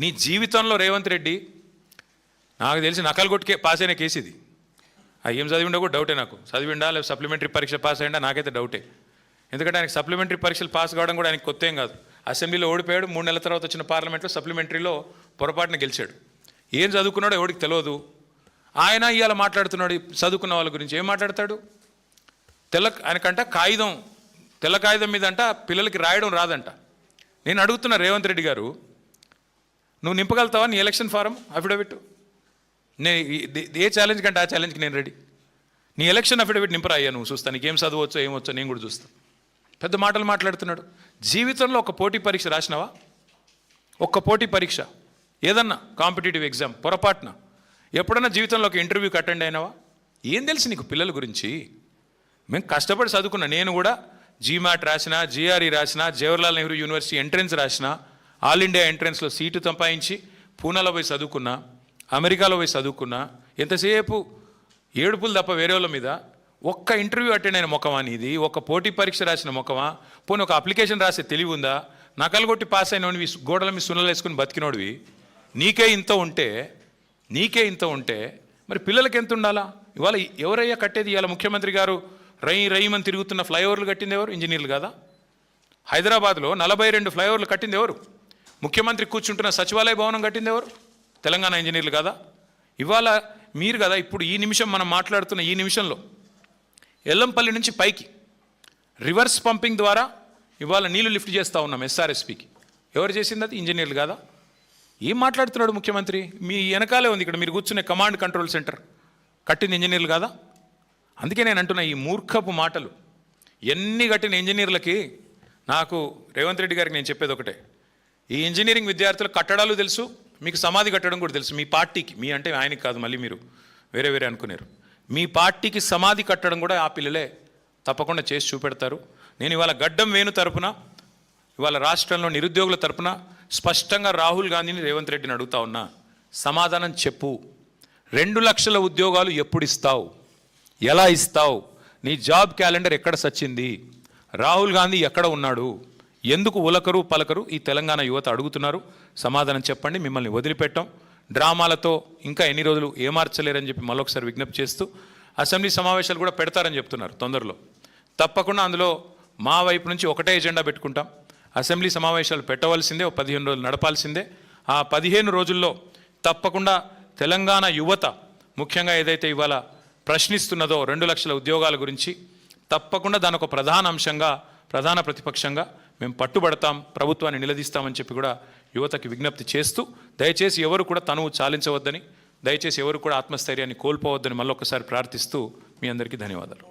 నీ జీవితంలో రేవంత్ రెడ్డి నాకు తెలిసి నకలు కొట్టుకే పాస్ అయిన కేసు ఇది. ఏం చదివిండో కూడా డౌటే నాకు. చదివిండా లేదా సప్లిమెంటరీ పరీక్ష పాస్ అయ్యిందా నాకైతే డౌటే. ఎందుకంటే ఆయనకి సప్లిమెంటరీ పరీక్షలు పాస్ కావడం కూడా ఆయనకు కొత్త ఏం కాదు. అసెంబ్లీలో ఓడిపోయాడు, 3 నెలల తర్వాత వచ్చిన పార్లమెంట్లో సప్లిమెంటరీలో పొరపాటున గెలిచాడు. ఏం చదువుకున్నాడో ఎవడికి తెలియదు. ఆయన ఇవాళ మాట్లాడుతున్నాడు చదువుకున్న వాళ్ళ గురించి. ఏం మాట్లాడతాడు? ఆయనకంట తెల్ల కాగితం మీద అంట పిల్లలకి రాయడం రాదంట. నేను అడుగుతున్నా రేవంత్ రెడ్డి గారు, నువ్వు నింపగలుగుతావా నీ ఎలక్షన్ ఫారం అఫిడవిట్? నేను ఏ ఛాలెంజ్ కంటే ఆ ఛాలెంజ్కి నేను రెడీ. నీ ఎలక్షన్ అఫిడవిట్ నింపరా అయ్యా, నువ్వు చూస్తాను నీకేం చదవచ్చో ఏమొచ్చో నేను కూడా చూస్తాను. పెద్ద మాటలు మాట్లాడుతున్నాడు. జీవితంలో ఒక పోటీ పరీక్ష రాసినావా? ఒక్క పోటీ పరీక్ష ఏదన్నా కాంపిటేటివ్ ఎగ్జామ్ పొరపాటున ఎప్పుడన్నా జీవితంలో ఒక ఇంటర్వ్యూకి అటెండ్ అయినావా? ఏం తెలుసు నీకు పిల్లల గురించి? మేము కష్టపడి చదువుకున్నా. నేను కూడా జీమాట్ రాసిన, జిఆర్ఈ రాసిన, జవహర్లాల్ నెహ్రూ యూనివర్సిటీ ఎంట్రన్స్ రాసిన, ఆల్ ఇండియా ఎంట్రన్స్లో సీటు సంపాదించి పూనాలో పోయి చదువుకున్నా, అమెరికాలో పోయి చదువుకున్నా. ఎంతసేపు ఏడుపులు తప్ప వేరే వాళ్ళ మీద. ఒక్క ఇంటర్వ్యూ అటెండ్ అయిన ముఖమా నీది? ఒక్క పోటీ పరీక్ష రాసిన ముఖమా? పోనీ ఒక అప్లికేషన్ రాసే తెలివి ఉందా? నకలు కొట్టి పాస్ అయినవి గోడల మీద సున్నలు వేసుకుని బతికినోడివి. నీకే ఇంత ఉంటే మరి పిల్లలకి ఎంత ఉండాలా? ఇవాళ ఎవరయ్యా కట్టేది? ఇవాళ ముఖ్యమంత్రి గారు రైమని తిరుగుతున్న ఫ్లైఓవర్లు కట్టింది ఎవరు? ఇంజనీర్లు కాదా? హైదరాబాద్లో 42 ఫ్లైఓవర్లు కట్టింది ఎవరు? ముఖ్యమంత్రి కూర్చుంటున్న సచివాలయ భవనం కట్టింది ఎవరు? తెలంగాణ ఇంజనీర్లు కాదా? ఇవాళ మీరు కదా ఇప్పుడు ఈ నిమిషం మనం మాట్లాడుతున్న ఈ నిమిషంలో ఎల్లంపల్లి నుంచి పైకి రివర్స్ పంపింగ్ ద్వారా ఇవాళ నీళ్లు లిఫ్ట్ చేస్తూ ఉన్నాం ఎస్ఆర్ఎస్పికి. ఎవరు చేసింది అది? ఇంజనీర్లు కాదా? ఏం మాట్లాడుతున్నాడు ముఖ్యమంత్రి? మీ వెనకాలే ఉంది ఇక్కడ మీరు కూర్చునే కమాండ్ కంట్రోల్ సెంటర్ కట్టింది ఇంజనీర్లు కాదా? అందుకే నేను అంటున్నా ఈ మూర్ఖపు మాటలు ఎన్ని కట్టిన ఇంజనీర్లకి. నాకు రేవంత్ రెడ్డి గారికి నేను చెప్పేది ఒకటే, ఈ ఇంజనీరింగ్ విద్యార్థుల కట్టడాలు తెలుసు, మీకు సమాధి కట్టడం కూడా తెలుసు. మీ పార్టీకి, మీ అంటే ఆయనకి కాదు, మళ్ళీ మీరు వేరే అనుకున్నారు. మీ పార్టీకి సమాధి కట్టడం కూడా ఆ పిల్లలే తప్పకుండా చేసి చూపెడతారు. నేను ఇవాళ గడ్డం వేణు తరపున, ఇవాళ రాష్ట్రంలో నిరుద్యోగుల తరపున స్పష్టంగా రాహుల్ గాంధీని రేవంత్ రెడ్డిని అడుగుతా ఉన్నా, సమాధానం చెప్పు. 2 లక్షల ఉద్యోగాలు ఎప్పుడు ఇస్తావు? ఎలా ఇస్తావు? నీ జాబ్ క్యాలెండర్ ఎక్కడ సచ్చింది? రాహుల్ గాంధీ ఎక్కడ ఉన్నాడు? ఎందుకు ఉలకరు పలకరు ఈ తెలంగాణ యువత అడుగుతున్నారు. సమాధానం చెప్పండి. మిమ్మల్ని వదిలిపెట్టాం. డ్రామాలతో ఇంకా ఎన్ని రోజులు ఏమార్చలేరని చెప్పి మళ్ళొకసారి విజ్ఞప్తి చేస్తూ, అసెంబ్లీ సమావేశాలు కూడా పెడతారని చెప్తున్నారు తొందరలో. తప్పకుండా అందులో మా వైపు నుంచి ఒకటే ఎజెండా పెట్టుకుంటాం. అసెంబ్లీ సమావేశాలు పెట్టవలసిందే, 15 రోజులు నడపాల్సిందే. ఆ 15 రోజుల్లో తప్పకుండా తెలంగాణ యువత ముఖ్యంగా ఏదైతే ఇవాళ ప్రశ్నిస్తున్నదో 2 లక్షల ఉద్యోగాల గురించి, తప్పకుండా దాని ఒక ప్రధాన అంశంగా, ప్రధాన ప్రతిపక్షంగా మేము పట్టుబడతాం, ప్రభుత్వాన్ని నిలదీస్తామని చెప్పి కూడా యువతకి విజ్ఞప్తి చేస్తూ, దయచేసి ఎవరు కూడా తనువు చాలించవద్దని, దయచేసి ఎవరు కూడా ఆత్మస్థైర్యాన్ని కోల్పోవద్దని మళ్ళొకసారి ప్రార్థిస్తూ మీ అందరికీ ధన్యవాదాలు.